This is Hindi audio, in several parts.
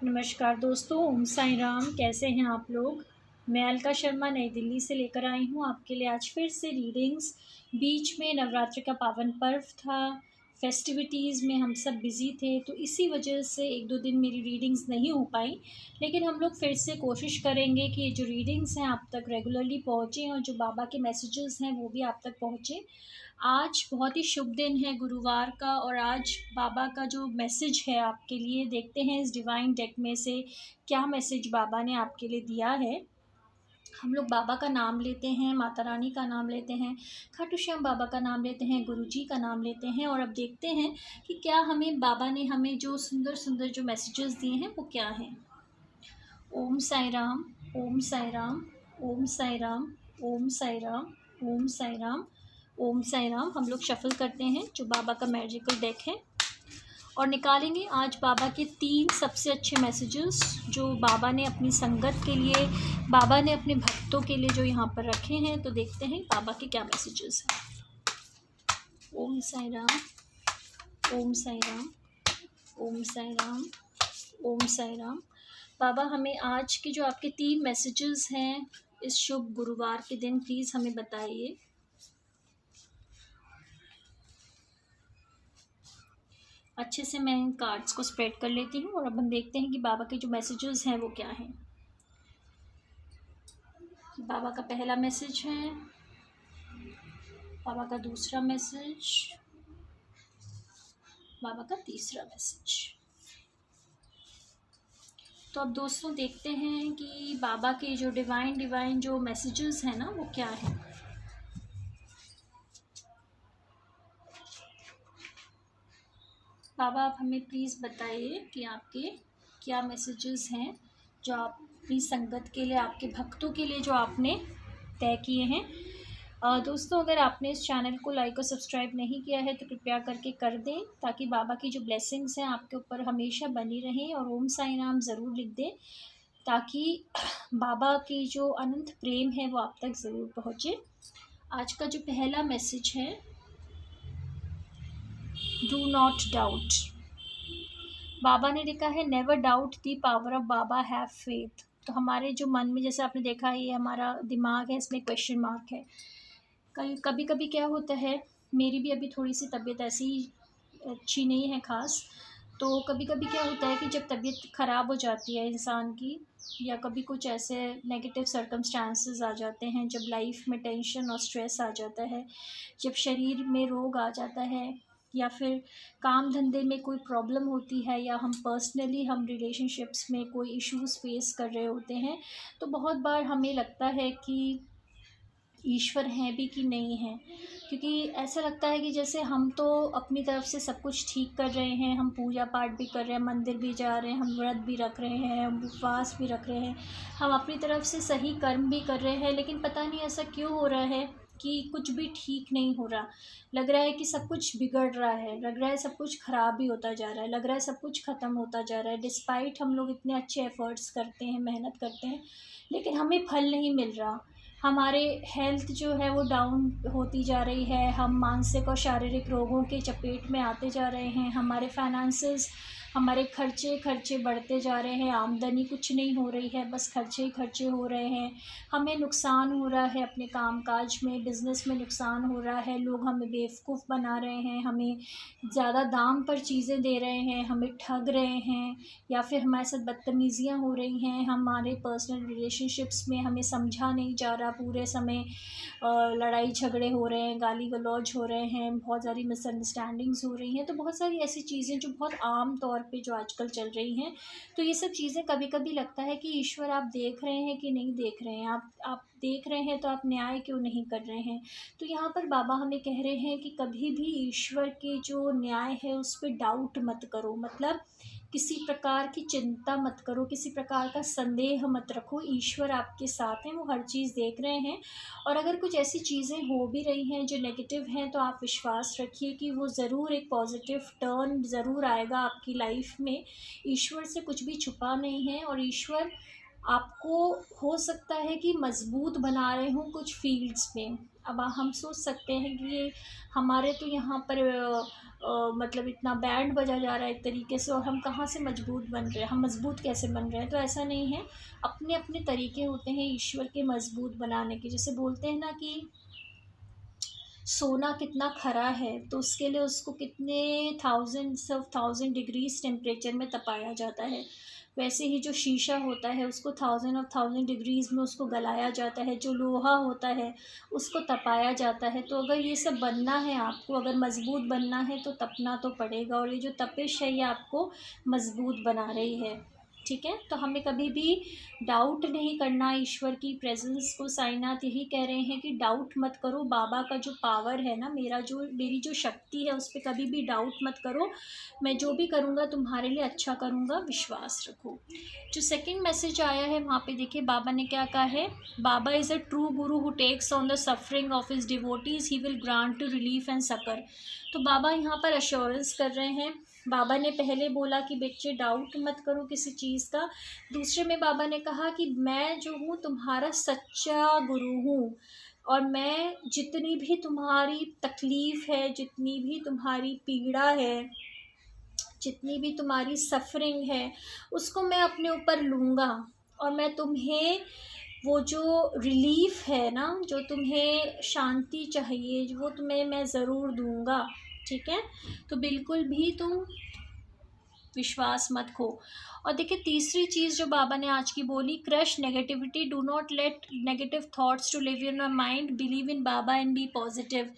नमस्कार दोस्तों, ओम साई राम। कैसे हैं आप लोग। मैं अलका शर्मा नई दिल्ली से लेकर आई हूँ आपके लिए आज फिर से रीडिंग्स। बीच में नवरात्रि का पावन पर्व था, फेस्टिविटीज़ में हम सब बिज़ी थे, तो इसी वजह से एक दो दिन मेरी रीडिंग्स नहीं हो पाई। लेकिन हम लोग फिर से कोशिश करेंगे कि ये जो रीडिंग्स हैं आप तक रेगुलरली पहुँचें और जो बाबा के मैसेजेस हैं वो भी आप तक पहुँचें। आज बहुत ही शुभ दिन है गुरुवार का, और आज बाबा का जो मैसेज है आपके लिए, देखते हैं इस डिवाइन डेक में से क्या मैसेज बाबा ने आपके लिए दिया है। हम लोग बाबा का नाम लेते हैं, माता रानी का नाम लेते हैं, खाटू श्याम बाबा का नाम लेते हैं, गुरुजी का नाम लेते हैं, और अब देखते हैं कि क्या हमें बाबा ने हमें जो सुंदर सुंदर जो मैसेजेस दिए हैं वो क्या हैं। ओम साई राम, ओम साई राम, ओम साई राम, ओम साई राम, ओम साई राम, ओम साई राम। हम लोग शफल करते हैं जो बाबा का मैजिकल डेक है और निकालेंगे आज बाबा के 3 सबसे अच्छे मैसेजेस जो बाबा ने अपनी संगत के लिए, बाबा ने अपने भक्तों के लिए जो यहाँ पर रखे हैं। तो देखते हैं बाबा के क्या मैसेजेस हैं। ओम साई राम, ओम साई राम, ओम साई राम, ओम साई राम। बाबा हमें आज के जो आपके 3 मैसेजेस हैं इस शुभ गुरुवार के दिन प्लीज़ हमें बताइए। अच्छे से मैं इन कार्ड्स को स्प्रेड कर लेती हूँ और अब हम देखते हैं कि बाबा के जो मैसेजेस हैं वो क्या हैं। बाबा का पहला मैसेज है, बाबा का दूसरा मैसेज, बाबा का तीसरा मैसेज। तो अब दोस्तों देखते हैं कि बाबा के जो डिवाइन जो मैसेजेस हैं ना वो क्या है। बाबा आप हमें प्लीज़ बताइए कि आपके क्या मैसेजेस हैं जो आप अपनी संगत के लिए, आपके भक्तों के लिए जो आपने तय किए हैं। दोस्तों अगर आपने इस चैनल को लाइक और सब्सक्राइब नहीं किया है तो कृपया करके कर दें ताकि बाबा की जो ब्लेसिंग्स हैं आपके ऊपर हमेशा बनी रहें, और ओम साई नाम ज़रूर लिख दें ताकि बाबा की जो अनंत प्रेम है वो आप तक ज़रूर पहुँचे। आज का जो पहला मैसेज है, डू नॉट डाउट। बाबा ने लिखा है never doubt the power of Baba, have faith. तो हमारे जो मन में, जैसे आपने देखा है ये हमारा दिमाग है, इसमें क्वेश्चन मार्क है। कभी कभी क्या होता है, मेरी भी अभी थोड़ी सी तबीयत ऐसी अच्छी नहीं है ख़ास, तो कभी कभी क्या होता है कि जब तबीयत ख़राब हो जाती है इंसान की, या कभी कुछ ऐसे नेगेटिव सर्कमस्टांसेस आ जाते हैं, जब लाइफ में टेंशन और स्ट्रेस आ जाता है, जब शरीर में रोग आ जाता है, या फिर काम धंधे में कोई प्रॉब्लम होती है, या हम पर्सनली हम रिलेशनशिप्स में कोई इश्यूज़ फेस कर रहे होते हैं, तो बहुत बार हमें लगता है कि ईश्वर हैं भी कि नहीं हैं। क्योंकि ऐसा लगता है कि जैसे हम तो अपनी तरफ से सब कुछ ठीक कर रहे हैं, हम पूजा पाठ भी कर रहे हैं, मंदिर भी जा रहे हैं, हम व्रत भी रख रहे हैं, हम उपवास भी रख रहे हैं, हम अपनी तरफ से सही कर्म भी कर रहे हैं, लेकिन पता नहीं ऐसा क्यों हो रहा है कि कुछ भी ठीक नहीं हो रहा। लग रहा है कि सब कुछ बिगड़ रहा है, लग रहा है सब कुछ ख़राब ही होता जा रहा है, लग रहा है सब कुछ ख़त्म होता जा रहा है। डिस्पाइट हम लोग इतने अच्छे एफ़र्ट्स करते हैं, मेहनत करते हैं, लेकिन हमें फल नहीं मिल रहा। हमारे हेल्थ जो है वो डाउन होती जा रही है, हम मानसिक और शारीरिक रोगों के चपेट में आते जा रहे हैं, हमारे फाइनेंसेस, हमारे खर्चे बढ़ते जा रहे हैं, आमदनी कुछ नहीं हो रही है, बस खर्चे ही खर्चे हो रहे हैं। हमें नुकसान हो रहा है, अपने कामकाज में, बिज़नेस में नुकसान हो रहा है, लोग हमें बेवकूफ़ बना रहे हैं, हमें ज़्यादा दाम पर चीज़ें दे रहे हैं, हमें ठग रहे हैं, या फिर हमारे साथ बदतमीज़ियाँ हो रही हैं, हमारे पर्सनल रिलेशनशिप्स में हमें समझा नहीं जा रहा, पूरे समय लड़ाई झगड़े हो रहे हैं, गाली गलौज हो रहे हैं, बहुत सारी मिसअंडरस्टैंडिंग्स हो रही हैं। तो बहुत सारी ऐसी चीज़ें जो बहुत आम तौर पे जो आजकल चल रही हैं, तो ये सब चीज़ें कभी कभी लगता है कि ईश्वर आप देख रहे हैं कि नहीं देख रहे हैं। आप देख रहे हैं तो आप न्याय क्यों नहीं कर रहे हैं। तो यहाँ पर बाबा हमें कह रहे हैं कि कभी भी ईश्वर के जो न्याय है उस पर डाउट मत करो, मतलब किसी प्रकार की चिंता मत करो, किसी प्रकार का संदेह मत रखो। ईश्वर आपके साथ हैं, वो हर चीज़ देख रहे हैं, और अगर कुछ ऐसी चीज़ें हो भी रही हैं जो नेगेटिव हैं तो आप विश्वास रखिए कि वो ज़रूर एक पॉजिटिव टर्न ज़रूर आएगा आपकी लाइफ में। ईश्वर से कुछ भी छुपा नहीं है, और ईश्वर आपको हो सकता है कि मजबूत बना रहे हों कुछ फील्ड्स में। अब हम सोच सकते हैं कि ये हमारे तो यहाँ पर मतलब इतना बैंड बजा जा रहा है एक तरीके से, और हम कहाँ से मजबूत बन रहे हैं, हम मजबूत कैसे बन रहे हैं। तो ऐसा नहीं है, अपने अपने तरीके होते हैं ईश्वर के मजबूत बनाने के। जैसे बोलते हैं ना कि सोना कितना खरा है, तो उसके लिए उसको कितने thousands of thousand degrees temperature में तपाया जाता है। वैसे ही जो शीशा होता है उसको थाउजेंड ऑफ थाउजेंड डिग्रीज में उसको गलाया जाता है। जो लोहा होता है उसको तपाया जाता है। तो अगर ये सब बनना है आपको, अगर मज़बूत बनना है तो तपना तो पड़ेगा, और ये जो तपिश है ये आपको मज़बूत बना रही है। ठीक है, तो हमें कभी भी डाउट नहीं करना ईश्वर की प्रेजेंस को। साईनाथ यही कह रहे हैं कि डाउट मत करो, बाबा का जो पावर है ना, मेरी जो शक्ति है उस पर कभी भी डाउट मत करो। मैं जो भी करूँगा तुम्हारे लिए अच्छा करूँगा, विश्वास रखो। जो सेकंड मैसेज आया है वहाँ पे देखिए बाबा ने क्या कहा है। Baba is a true guru who takes on the suffering of his devotees, he will grant to relief and succour. तो बाबा यहाँ पर अश्योरेंस कर रहे हैं। बाबा ने पहले बोला कि बच्चे डाउट मत करो किसी चीज़ का। दूसरे में बाबा ने कहा कि मैं जो हूँ तुम्हारा सच्चा गुरु हूँ, और मैं जितनी भी तुम्हारी तकलीफ़ है, जितनी भी तुम्हारी पीड़ा है, जितनी भी तुम्हारी सफरिंग है, उसको मैं अपने ऊपर लूँगा। और मैं तुम्हें वो जो रिलीफ़ है ना, जो तुम्हें शांति चाहिए, वो तुम्हें मैं ज़रूर दूँगा। ठीक है, तो बिल्कुल भी तुम विश्वास मत खो। और देखिए तीसरी चीज़ जो बाबा ने आज की बोली, crush negativity, do not let negative thoughts to live in your mind, believe in Baba and be positive.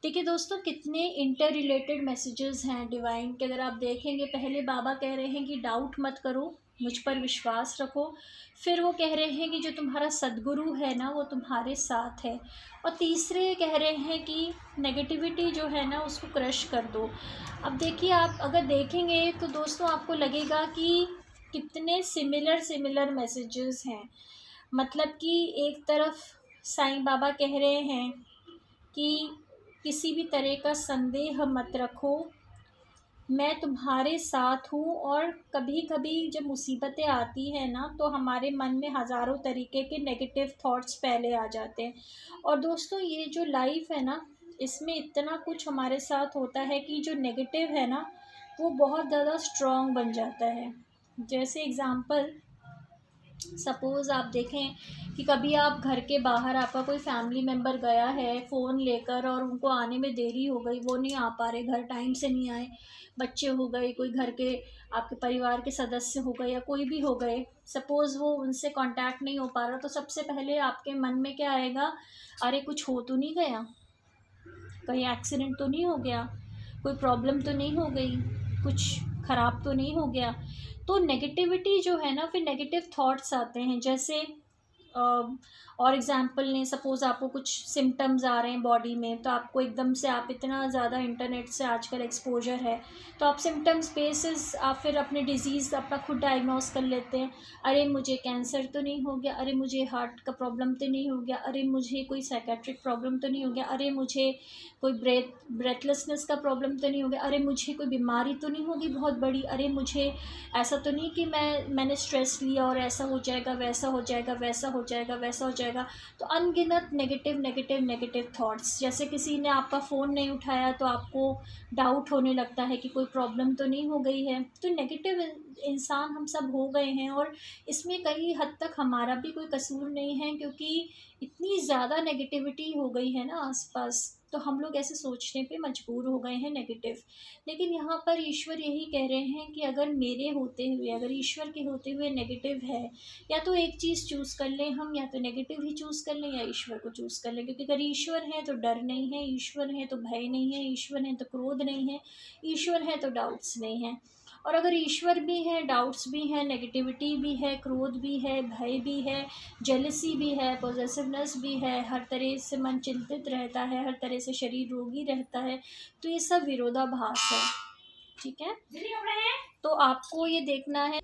देखिए दोस्तों कितने इंटर रिलेटेड मैसेजेस हैं डिवाइन के। अगर आप देखेंगे, पहले बाबा कह रहे हैं कि डाउट मत करो, मुझ पर विश्वास रखो। फिर वो कह रहे हैं कि जो तुम्हारा सदगुरु है ना वो तुम्हारे साथ है। और तीसरे कह रहे हैं कि नेगेटिविटी जो है ना उसको क्रश कर दो। अब देखिए आप अगर देखेंगे तो दोस्तों आपको लगेगा कि कितने सिमिलर मैसेजेस हैं। मतलब कि एक तरफ साईं बाबा कह रहे हैं कि किसी भी तरह का संदेह मत रखो, मैं तुम्हारे साथ हूँ। और कभी कभी जब मुसीबतें आती हैं ना तो हमारे मन में हज़ारों तरीके के नेगेटिव थॉट्स पहले आ जाते हैं। और दोस्तों ये जो लाइफ है ना, इसमें इतना कुछ हमारे साथ होता है कि जो नेगेटिव है ना वो बहुत ज़्यादा स्ट्रॉन्ग बन जाता है। जैसे एग्ज़ाम्पल, सपोज़ आप देखें कि कभी आप घर के बाहर, आपका कोई फैमिली मेम्बर गया है फ़ोन लेकर और उनको आने में देरी हो गई, वो नहीं आ पा रहे, घर टाइम से नहीं आए, बच्चे हो गए, कोई घर के आपके परिवार के सदस्य हो गए या कोई भी हो गए, सपोज़ वो उनसे कांटेक्ट नहीं हो पा रहा, तो सबसे पहले आपके मन में क्या आएगा, अरे कुछ हो तो नहीं गया, कहीं एक्सीडेंट तो नहीं हो गया, कोई प्रॉब्लम तो नहीं हो गई, कुछ ख़राब तो नहीं हो गया। तो नेगेटिविटी जो है ना, फिर नेगेटिव थॉट्स आते हैं। जैसे और एग्ज़ाम्पल लें, सपोज़ आपको कुछ सिम्टम्स आ रहे हैं बॉडी में, तो आपको एकदम से, आप इतना ज़्यादा इंटरनेट से आजकल एक्सपोजर है, तो आप सिम्टम्स बेसिस आप फिर अपने डिज़ीज़ अपना खुद डायग्नोस कर लेते हैं। अरे मुझे कैंसर तो नहीं हो गया, अरे मुझे हार्ट का प्रॉब्लम तो नहीं हो गया, अरे मुझे कोई साइकेट्रिक प्रॉब्लम तो नहीं हो गया, अरे मुझे कोई ब्रेथलेसनेस का प्रॉब्लम तो नहीं हो गया, अरे मुझे कोई बीमारी तो नहीं होगी बहुत बड़ी, अरे मुझे ऐसा तो नहीं कि मैंने स्ट्रेस लिया और ऐसा हो जाएगा, वैसा हो जाएगा, वैसा हो जाएगा, वैसा हो जाएगा। तो अनगिनत नेगेटिव थॉट्स। जैसे किसी ने आपका फ़ोन नहीं उठाया तो आपको डाउट होने लगता है कि कोई प्रॉब्लम तो नहीं हो गई है। तो नेगेटिव इंसान हम सब हो गए हैं, और इसमें कई हद तक हमारा भी कोई कसूर नहीं है, क्योंकि इतनी ज़्यादा नेगेटिविटी हो गई है ना आसपास, तो हम लोग ऐसे सोचने पे मजबूर हो गए हैं नेगेटिव। लेकिन यहाँ पर ईश्वर यही कह रहे हैं कि अगर मेरे होते हुए, अगर ईश्वर के होते हुए नेगेटिव है, या तो एक चीज़ चूज़ कर लें हम, या तो नेगेटिव ही चूज़ कर लें या ईश्वर को चूज़ कर लें। क्योंकि अगर ईश्वर है तो डर नहीं है, ईश्वर है तो भय नहीं है, ईश्वर है तो क्रोध नहीं है, ईश्वर है तो डाउट्स नहीं है। और अगर ईश्वर भी है, डाउट्स भी हैं, नेगेटिविटी भी है, क्रोध भी है, भय भी है, जेलसी भी है, पॉजेसिवनेस भी है, हर तरह से मन चिंतित रहता है, हर तरह से शरीर रोगी रहता है, तो ये सब विरोधाभास है। ठीक है, तो आपको ये देखना है,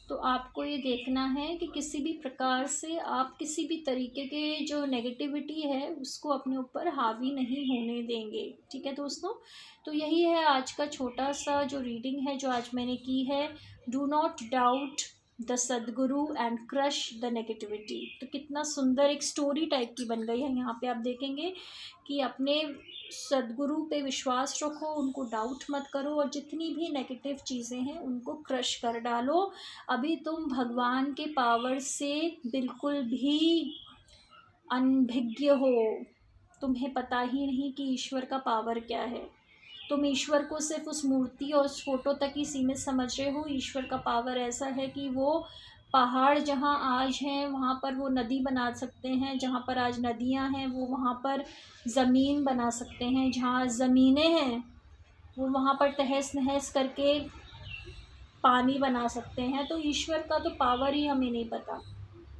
तो आपको ये देखना है कि किसी भी प्रकार से आप किसी भी तरीके के जो नेगेटिविटी है उसको अपने ऊपर हावी नहीं होने देंगे। ठीक है दोस्तों, तो यही है आज का छोटा सा जो रीडिंग है जो आज मैंने की है। डू नॉट डाउट द सदगुरु एंड क्रश द नेगेटिविटी। तो कितना सुंदर एक स्टोरी टाइप की बन गई है। यहाँ पे आप देखेंगे कि अपने सदगुरु पे विश्वास रखो, उनको डाउट मत करो, और जितनी भी नेगेटिव चीज़ें हैं उनको क्रश कर डालो। अभी तुम भगवान के पावर से बिल्कुल भी अनभिज्ञ हो, तुम्हें पता ही नहीं कि ईश्वर का पावर क्या है। तुम ईश्वर को सिर्फ उस मूर्ति और उस फोटो तक ही सीमित समझ रहे हो। ईश्वर का पावर ऐसा है कि वो पहाड़ जहाँ आज हैं वहाँ पर वो नदी बना सकते हैं, जहाँ पर आज नदियाँ हैं वो वहाँ पर ज़मीन बना सकते हैं, जहाँ ज़मीनें हैं वो वहाँ पर तहस नहस करके पानी बना सकते हैं। तो ईश्वर का तो पावर ही हमें नहीं पता।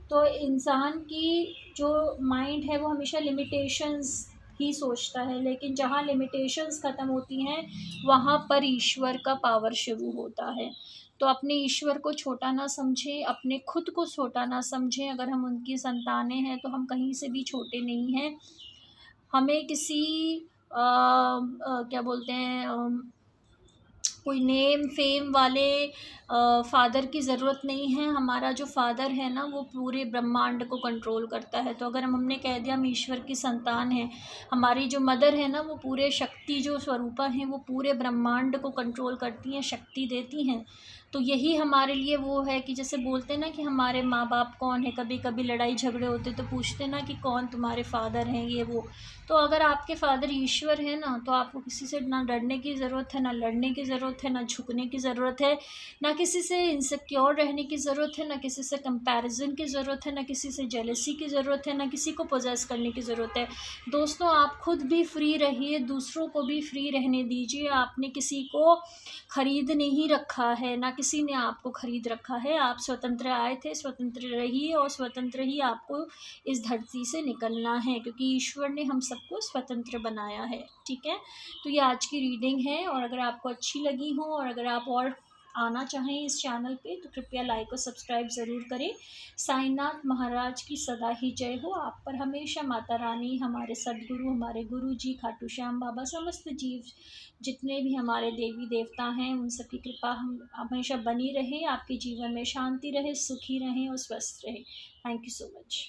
तो इंसान की जो माइंड है वो हमेशा लिमिटेशंस ही सोचता है, लेकिन जहाँ लिमिटेशंस ख़त्म होती हैं वहाँ पर ईश्वर का पावर शुरू होता है। तो अपने ईश्वर को छोटा ना समझें, अपने खुद को छोटा ना समझें। अगर हम उनकी संतानें हैं तो हम कहीं से भी छोटे नहीं हैं। हमें किसी क्या बोलते हैं कोई नेम फेम वाले फादर की ज़रूरत नहीं है। हमारा जो फादर है ना वो पूरे ब्रह्मांड को कंट्रोल करता है। तो अगर हमने कह दिया हम ईश्वर की संतान हैं, हमारी जो मदर है ना वो पूरे शक्ति जो स्वरूपा हैं वो पूरे ब्रह्मांड को कंट्रोल करती हैं, शक्ति देती हैं। तो यही हमारे लिए वो है कि जैसे बोलते हैं ना कि हमारे माँ बाप कौन है, कभी कभी लड़ाई झगड़े होते तो पूछते ना कि कौन तुम्हारे फादर हैं, ये वो। तो अगर आपके फादर ईश्वर है ना तो आपको किसी से ना डरने की ज़रूरत है, ना लड़ने की ज़रूरत है, ना झुकने की ज़रूरत है, ना किसी से इनसिक्योर रहने की ज़रूरत है, ना किसी से कंपैरिजन की ज़रूरत है, ना किसी से जेलसी की ज़रूरत है, ना किसी को पोजेस करने की ज़रूरत है। दोस्तों आप खुद भी फ्री रहिए, दूसरों को भी फ्री रहने दीजिए। आपने किसी को खरीद नहीं रखा है, ना किसी ने आपको खरीद रखा है। आप स्वतंत्र आए थे, स्वतंत्र रहिए, और स्वतंत्र ही आपको इस धरती से निकलना है, क्योंकि ईश्वर ने हम सबको स्वतंत्र बनाया है। ठीक है, तो ये आज की रीडिंग है, और अगर आपको अच्छी लगी हो और अगर आप और आना चाहें इस चैनल पे तो कृपया लाइक और सब्सक्राइब ज़रूर करें। साईनाथ महाराज की सदा ही जय हो। आप पर हमेशा माता रानी, हमारे सदगुरु, हमारे गुरु जी, खाटू श्याम बाबा, समस्त जीव जितने भी हमारे देवी देवता हैं उन सबकी कृपा हम हमेशा बनी रहे। आपके जीवन में शांति रहे, सुखी रहें और स्वस्थ रहें। Thank you so much.